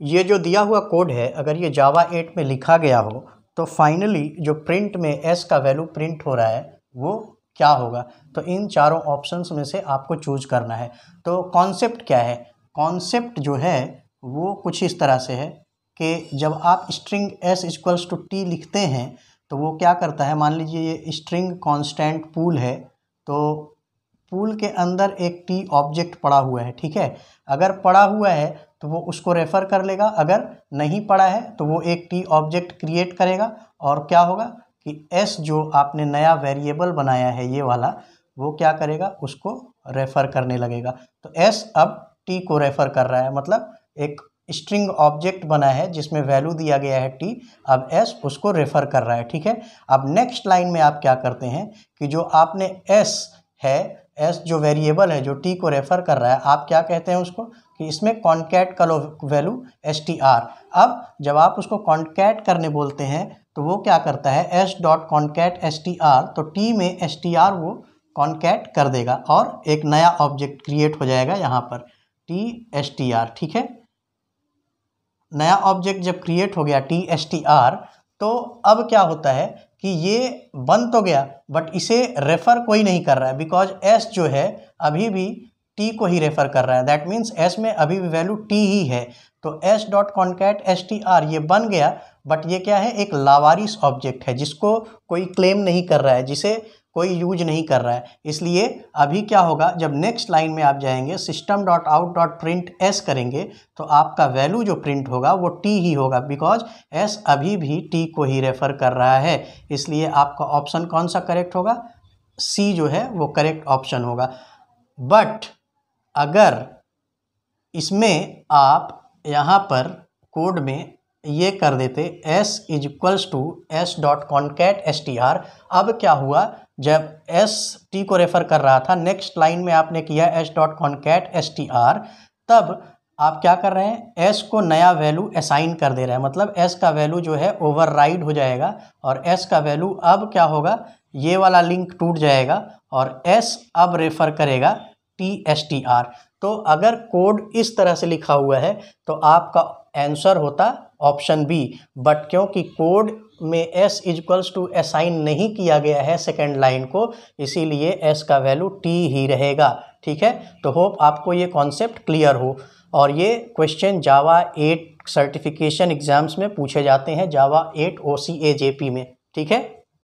ये जो दिया हुआ कोड है अगर ये जावा 8 में लिखा गया हो तो फाइनली जो प्रिंट में एस का वैल्यू प्रिंट हो रहा है वो क्या होगा। तो इन चारों ऑप्शंस में से आपको चूज करना है। तो कॉन्सेप्ट क्या है, कॉन्सेप्ट जो है वो कुछ इस तरह से है कि जब आप string S equals to T लिखते हैं तो वो क्या करता है, मान लीजिए ये स्ट्रिंग कांस्टेंट पूल है तो पूल के अंदर एक टी ऑब्जेक्ट पड़ा हुआ है, ठीक है। अगर पड़ा हुआ है तो वो उसको रेफ़र कर लेगा, अगर नहीं पड़ा है तो वो एक टी ऑब्जेक्ट क्रिएट करेगा और क्या होगा कि एस जो आपने नया वेरिएबल बनाया है ये वाला, वो क्या करेगा उसको रेफ़र करने लगेगा। तो एस अब टी को रेफ़र कर रहा है, मतलब एक स्ट्रिंग ऑब्जेक्ट बना है जिसमें वैल्यू दिया गया है टी, अब एस उसको रेफ़र कर रहा है, ठीक है। अब नेक्स्ट लाइन में आप क्या करते हैं कि जो आपने एस है, एस जो वेरिएबल है जो टी को रेफ़र कर रहा है, आप क्या कहते हैं उसको कि इसमें कॉन्कैट का वैल्यू एस टी आर। अब जब आप उसको कॉन्कैट करने बोलते हैं तो वो क्या करता है S dot concat S T are, तो टी में एस टी आर वो कॉन्कैट कर देगा और एक नया ऑब्जेक्ट क्रिएट हो जाएगा यहाँ पर टी एस टी आर, ठीक है। नया ऑब्जेक्ट जब क्रिएट हो गया टी एस टी आर, तो अब क्या होता है कि ये बन तो गया बट इसे रेफ़र कोई नहीं कर रहा है, बिकॉज एस जो है अभी भी टी को ही रेफ़र कर रहा है। दैट मीन्स एस में अभी भी वैल्यू टी ही है। तो S dot concat S T are ये बन गया, बट ये क्या है, एक लावारिस ऑब्जेक्ट है जिसको कोई क्लेम नहीं कर रहा है, जिसे कोई यूज नहीं कर रहा है। इसलिए अभी क्या होगा, जब नेक्स्ट लाइन में आप जाएंगे system dot out dot print S करेंगे तो आपका वैल्यू जो प्रिंट होगा वो टी ही होगा, बिकॉज एस अभी भी टी को ही रेफ़र कर रहा है। इसलिए आपका ऑप्शन कौन सा करेक्ट होगा, सी जो है वो करेक्ट ऑप्शन होगा। बट अगर इसमें आप यहाँ पर कोड में ये कर देते S is equals to S dot concat S T R, अब क्या हुआ, जब एस टी को रेफ़र कर रहा था, नेक्स्ट लाइन में आपने किया S dot concat S T are, तब आप क्या कर रहे हैं एस को नया वैल्यू असाइन कर दे रहे हैं, मतलब एस का वैल्यू जो है ओवरराइड हो जाएगा और एस का वैल्यू अब क्या होगा, ये वाला लिंक टूट जाएगा और एस अब रेफ़र करेगा टी एस टी आर। तो अगर कोड इस तरह से लिखा हुआ है तो आपका आंसर होता ऑप्शन बी, बट क्योंकि कोड में एस इक्वल्स टू असाइन नहीं किया गया है सेकेंड लाइन को, इसीलिए एस का वैल्यू टी ही रहेगा, ठीक है। तो होप आपको ये कॉन्सेप्ट क्लियर हो। और ये क्वेश्चन जावा 8 सर्टिफिकेशन एग्जाम्स में पूछे जाते हैं, जावा 8 OCAJP में, ठीक है।